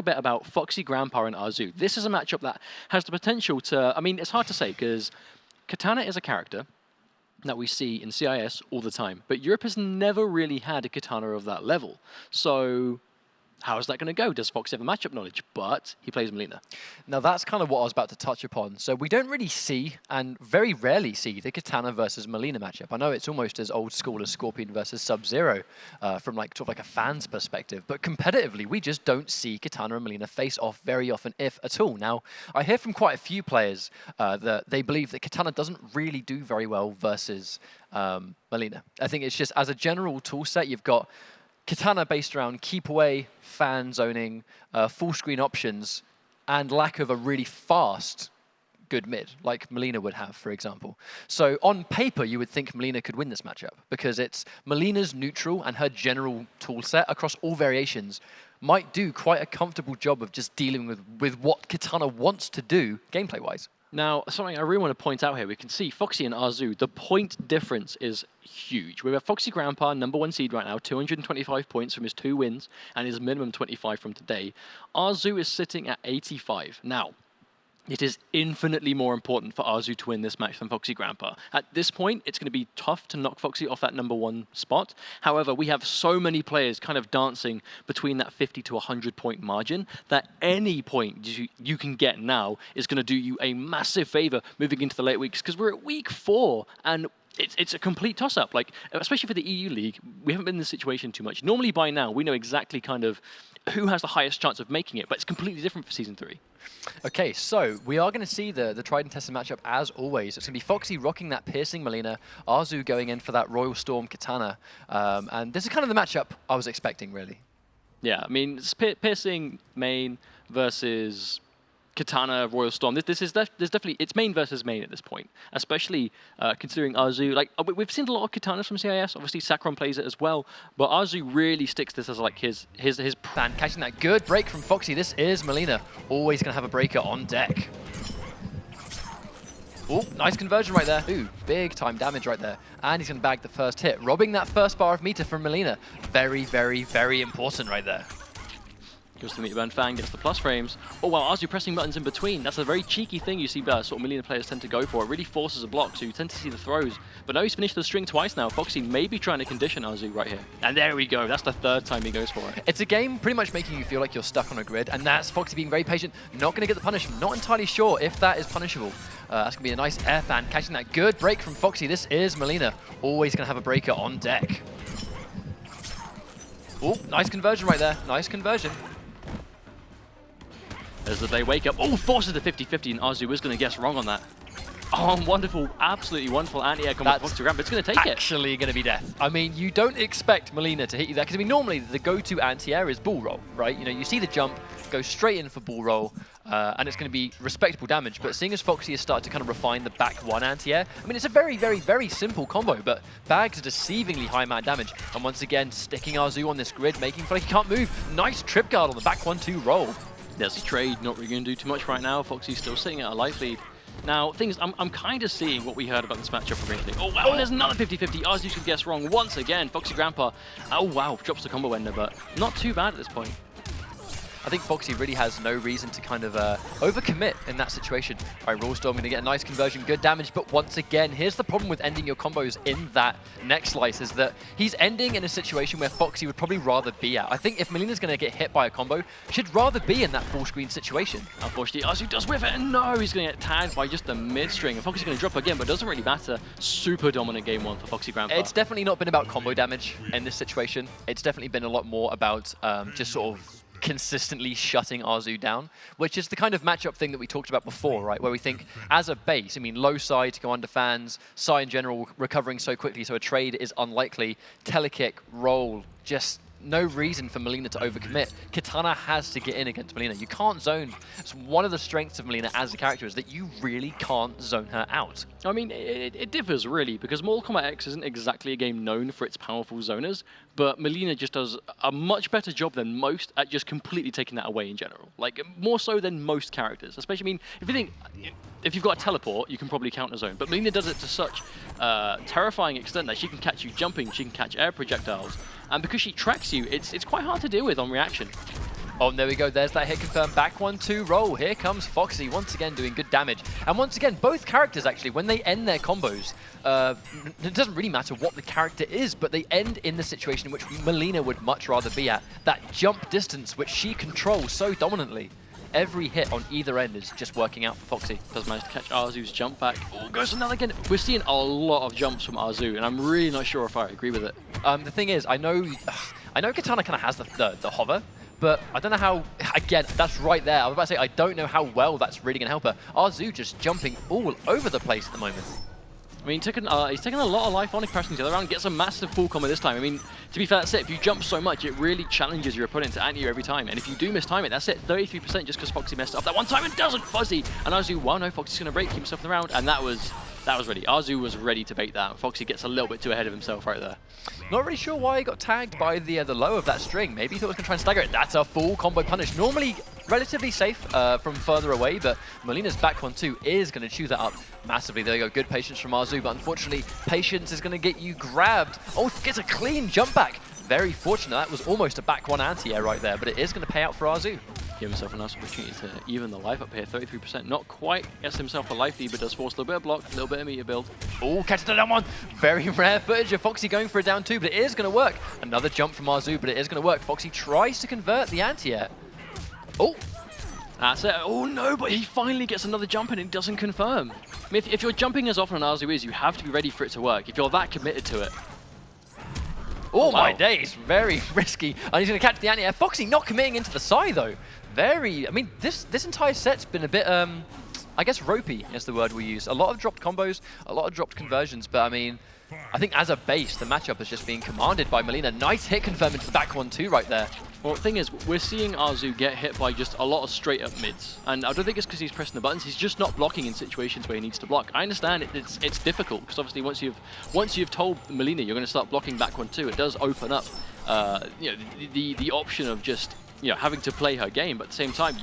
bit about Foxy, Grampa, and Arzu. This is a matchup that has the potential to... I mean, it's hard to say, because Katana is a character that we see in CIS all the time, but Europe has never really had a Katana of that level. So how is that going to go? Does Foxy have a matchup knowledge? But he plays Mileena. Now that's kind of what I was about to touch upon. So we don't really see, and very rarely see, the Katana versus Mileena matchup. I know it's almost as old school as Scorpion versus Sub-Zero from like sort of like a fan's perspective, but competitively we just don't see Katana and Mileena face off very often, if at all. Now I hear from quite a few players that they believe that Katana doesn't really do very well versus Mileena. I think it's just, as a general tool set, you've got Katana based around keep away, fan zoning, full screen options, and lack of a really fast good mid, like Mileena would have, for example. So on paper, you would think Mileena could win this matchup, because it's Mileena's neutral and her general tool set across all variations might do quite a comfortable job of just dealing with what Katana wants to do gameplay-wise. Now, something I really want to point out here, we can see Foxy and Arzu, the point difference is huge. We have Foxy Grampa, #1 seed right now, 225 points from his 2 wins, and his minimum 25 from today. Arzu is sitting at 85. Now, it is infinitely more important for Arzu to win this match than Foxy Grampa. At this point, it's going to be tough to knock Foxy off that #1 spot. However, we have so many players kind of dancing between that 50 to 100 point margin that any point you can get now is going to do you a massive favor moving into the late weeks, because we're at week 4 and it's a complete toss-up. Like, especially for the EU League, we haven't been in this situation too much. Normally by now, we know exactly kind of who has the highest chance of making it, but it's completely different for Season 3. Okay, so we are going to see the tried and tested matchup as always. It's going to be Foxy rocking that piercing Mileena, Arzu going in for that Royal Storm Katana, and this is kind of the matchup I was expecting, really. Yeah, I mean, it's piercing main versus Katana, Royal Storm. There's definitely, it's main versus main at this point, especially considering Arzu. Like, we've seen a lot of Katanas from CIS. Obviously, Sakron plays it as well, but Arzu really sticks this as like his plan. Catching that good break from Foxy. This is Mileena, always going to have a breaker on deck. Oh, nice conversion right there. Ooh, big time damage right there. And he's going to bag the first hit, robbing that first bar of meter from Mileena. Very, very, very important right there. Goes to the meter burn fan, gets the plus frames. Oh wow, Arzu pressing buttons in between. That's a very cheeky thing you see sort of Mileena players tend to go for. It really forces a block, so you tend to see the throws. But now he's finished the string twice now. Foxy may be trying to condition Arzu right here. And there we go. That's the 3rd time he goes for it. It's a game pretty much making you feel like you're stuck on a grid, and that's Foxy being very patient. Not going to get the punish. Not entirely sure if that is punishable. That's going to be a nice air fan. Catching that good break from Foxy. This is Mileena. Always going to have a breaker on deck. Oh, nice conversion right there. Nice conversion. As they wake up, oh, forces the 50-50, and Arzu is going to guess wrong on that. Oh, wonderful, absolutely wonderful anti-air combo from Grampa. It's going to take it. Actually going to be death. I mean, you don't expect Mileena to hit you there, because I mean, normally the go-to anti-air is bull roll, right? You know, you see the jump, go straight in for bull roll, and it's going to be respectable damage. But seeing as Foxy has started to kind of refine the back 1 anti-air, I mean, it's a very, very, very simple combo, but bags a deceivingly high amount of damage. And once again, sticking Arzu on this grid, making him feel like he can't move. Nice trip guard on the back 1-2 roll. There's a trade, not really going to do too much right now. Foxy's still sitting at a life lead. Now, things I'm kind of seeing what we heard about this matchup originally. Oh, wow, and there's another 50-50. Arzu should guess wrong once again. Foxy Grampa, oh, wow, drops the combo ender, but not too bad at this point. I think Foxy really has no reason to kind of overcommit in that situation. All right, Royal Storm going to get a nice conversion, good damage, but once again, here's the problem with ending your combos in that next slice, is that he's ending in a situation where Foxy would probably rather be at. I think if Mileena's going to get hit by a combo, she'd rather be in that full screen situation. Unfortunately, Arzu does whiff it, and no, he's going to get tagged by just the mid-string, and Foxy's going to drop again, but it doesn't really matter. Super dominant game 1 for Foxy Grampa. It's definitely not been about combo damage in this situation. It's definitely been a lot more about just sort of consistently shutting Arzu down, which is the kind of matchup thing that we talked about before, right? Where we think, as a base, I mean, low side to go under fans, Psy in general recovering so quickly, so a trade is unlikely. Telekick, roll, just no reason for Mileena to overcommit. Katana has to get in against Mileena. You can't zone. It's one of the strengths of Mileena as a character, is that you really can't zone her out. I mean, it differs really, because Mortal Kombat X isn't exactly a game known for its powerful zoners, but Mileena just does a much better job than most at just completely taking that away in general. Like, more so than most characters. Especially, I mean, if you think, if you've got a teleport, you can probably counter zone, but Mileena does it to such terrifying extent that she can catch you jumping, she can catch air projectiles, and because she tracks you, it's quite hard to deal with on reaction. Oh, and there we go. There's that hit confirm. Back 1-2 roll. Here comes Foxy once again doing good damage. And once again, both characters actually, when they end their combos, it doesn't really matter what the character is, but they end in the situation in which Melina would much rather be at. That jump distance, which she controls so dominantly. Every hit on either end is just working out for Foxy. Does manage to catch Arzu's jump back. Oh, goes another again. We're seeing a lot of jumps from Arzu, and I'm really not sure if I agree with it. The thing is, I know Katana kind of has the hover, but I don't know how, again, that's right there. I was about to say, I don't know how well that's really going to help her. Arzu just jumping all over the place at the moment. I mean, he's taking a lot of life on, crashing the other round, gets a massive full combo this time. I mean, to be fair, that's it. If you jump so much, it really challenges your opponent to anti you every time. And if you do mistime it, that's it. 33% just because Foxy messed up that one time and doesn't Fuzzy. And Arzu, well, no, Foxy's going to break, keep himself in the round. And that was ready. Arzu was ready to bait that. Foxy gets a little bit too ahead of himself right there. Not really sure why he got tagged by the low of that string. Maybe he thought he was going to try and stagger it. That's a full combo punish. Normally relatively safe from further away, but Melina's back 1-2 is going to chew that up massively. There you go, good patience from Arzu, but unfortunately, patience is going to get you grabbed. Oh, gets a clean jump back. Very fortunate. That was almost a back one anti-air right there, but it is going to pay out for Arzu. Give himself a nice opportunity to even the life up here. 33%, not quite gets himself a life lead, but does force a little bit of block, a little bit of meter build. Oh, catches the down one. Very rare footage of Foxy going for a down 2, but it is going to work. Another jump from Arzu, but it is going to work. Foxy tries to convert the anti-air. Oh. That's it. Oh no, but he finally gets another jump and it doesn't confirm. I mean, if you're jumping as often as Arzu is, you have to be ready for it to work. If you're that committed to it. Oh my days, very risky. And he's going to catch the anti-air. Foxy not committing into the side though. I mean, this entire set's been a bit, I guess ropey is the word we use. A lot of dropped combos, a lot of dropped conversions, but I mean, I think as a base, the matchup is just being commanded by Melina. Nice hit confirm into the back 1-2 right there. Well, the thing is, we're seeing Arzu get hit by just a lot of straight-up mids. And I don't think it's because he's pressing the buttons. He's just not blocking in situations where he needs to block. I understand it's difficult, because obviously once you've told Melina you're going to start blocking back 1-2, it does open up the option of just having to play her game. But at the same time,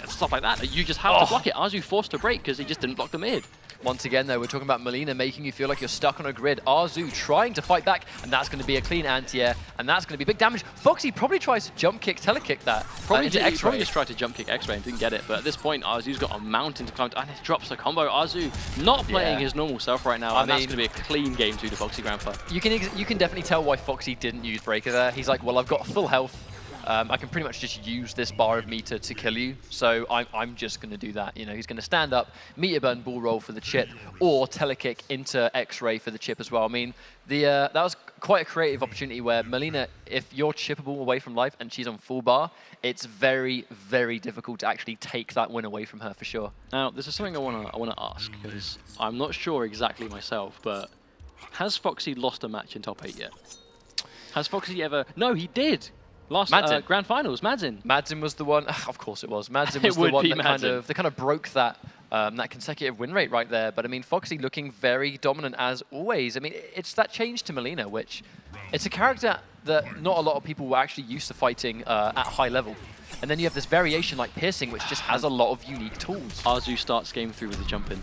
stuff like that, you just have to block it. Arzu forced to break because he just didn't block the mid. Once again, though, we're talking about Melina making you feel like you're stuck on a grid. Arzu trying to fight back, and that's going to be a clean anti-air, and that's going to be big damage. Foxy probably tries to jump kick, telekick that. Probably just tried to jump kick X-Ray and didn't get it, but at this point, Arzu's got a mountain to climb, and he drops the combo. Arzu not playing his normal self right now, and that's going to be a clean game to Foxy Grampa. You can definitely tell why Foxy didn't use Breaker there. He's like, well, I've got full health. I can pretty much just use this bar of meter to kill you, so I'm just going to do that. He's going to stand up, meter burn, bull roll for the chip, or telekick into X-ray for the chip as well. I mean, that was quite a creative opportunity where Melina, if you're chippable away from life and she's on full bar, it's very, very difficult to actually take that win away from her for sure. Now, this is something I want to ask, because I'm not sure exactly myself, but has Foxy lost a match in top 8 yet? Has Foxy ever? No, he did. Last grand finals, Madzin. Madzin was the one. Of course it was. Madzin was the one that kind of broke that that consecutive win rate right there. But I mean, Foxy looking very dominant as always. I mean, it's that change to Melina, which it's a character that not a lot of people were actually used to fighting at high level. And then you have this variation like Piercing, which just has a lot of unique tools. Arzu starts game 3 with the jump in.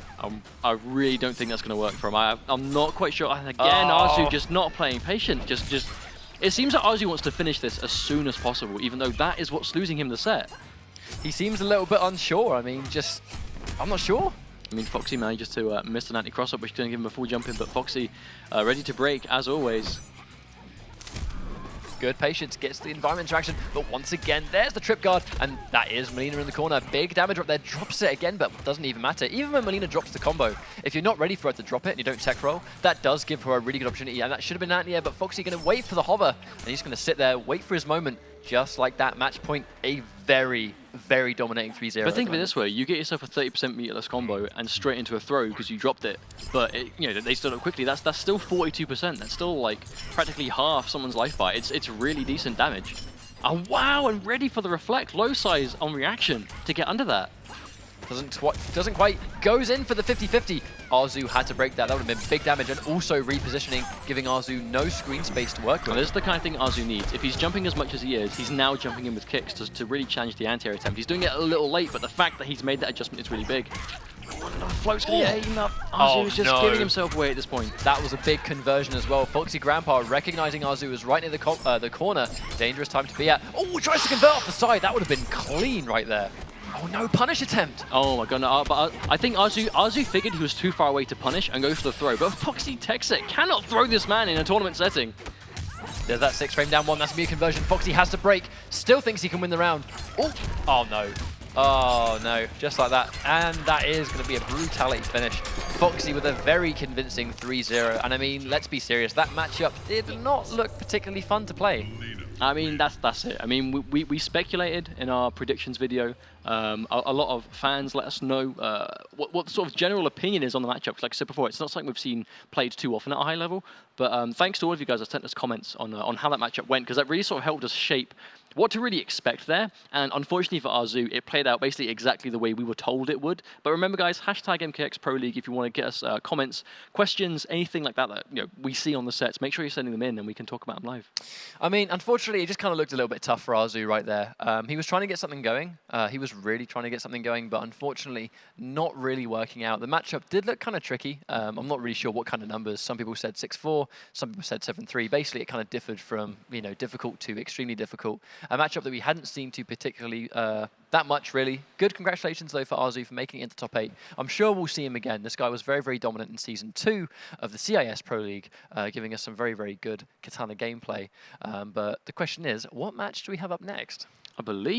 I really don't think that's going to work for him. I'm not quite sure. And again, Arzu just not playing patient. Just. It seems like Arzu wants to finish this as soon as possible, even though that is what's losing him the set. He seems a little bit unsure. I mean, I'm not sure. I mean, Foxy manages to miss an anti-cross-up, which is going to give him a full jump in, but Foxy ready to break, as always. Good patience, gets the environment interaction, but once again, there's the trip guard, and that is Melina in the corner. Big damage up there, drops it again, but doesn't even matter. Even when Melina drops the combo, if you're not ready for her to drop it and you don't tech roll, that does give her a really good opportunity, and that should have been anti-air, but Foxy going to wait for the hover, and he's going to sit there, wait for his moment, just like that. Match point, a very, very dominating 3-0. But think of it this way, you get yourself a 30% meterless combo and straight into a throw because you dropped it, but they stood up quickly. That's still 42%. That's still like practically half someone's life bar. It's really decent damage. And wow, and ready for the reflect, low size on reaction to get under that. Doesn't quite, goes in for the 50-50. Arzu had to break that. That would have been big damage, and also repositioning, giving Arzu no screen space to work with. Well, this is the kind of thing Arzu needs. If he's jumping as much as he is, he's now jumping in with kicks to really challenge the anti-air attempt. He's doing it a little late, but the fact that he's made that adjustment is really big. Float's going to get eaten up. Arzu is just giving himself away at this point. That was a big conversion as well. Foxy Grampa recognizing Arzu was right near the corner. Dangerous time to be at. Oh, tries to convert off the side. That would have been clean right there. Oh no, punish attempt. Oh my god, no, but I think Arzu figured he was too far away to punish and go for the throw. But Foxy techs it. Cannot throw this man in a tournament setting. There's that 6 frame down one. That's a mute conversion. Foxy has to break. Still thinks he can win the round. Oh no. Oh no, just like that. And that is going to be a brutality finish. Foxy with a very convincing 3-0. And I mean, let's be serious, that matchup did not look particularly fun to play. I mean, that's it. I mean, we speculated in our predictions video. A lot of fans let us know what sort of general opinion is on the matchup. 'Cause like I said before, it's not something we've seen played too often at a high level. But thanks to all of you guys that sent us comments on how that matchup went, because that really sort of helped us shape what to really expect there. And unfortunately for Arzu, it played out basically exactly the way we were told it would. But remember, guys, hashtag MKX Pro League if you want to get us comments, questions, anything like that we see on the sets. Make sure you're sending them in and we can talk about them live. I mean, unfortunately, it just kind of looked a little bit tough for Arzu right there. He was trying to get something going. He was really trying to get something going, but unfortunately, not really working out. The matchup did look kind of tricky. I'm not really sure what kind of numbers. Some people said 6-4, some people said 7-3. Basically, it kind of differed from difficult to extremely difficult. A matchup that we hadn't seen to particularly that much, really. Good congratulations, though, for Arzu for making it into top 8. I'm sure we'll see him again. This guy was very, very dominant in Season 2 of the CIS Pro League, giving us some very, very good Katana gameplay. But the question is, what match do we have up next? I believe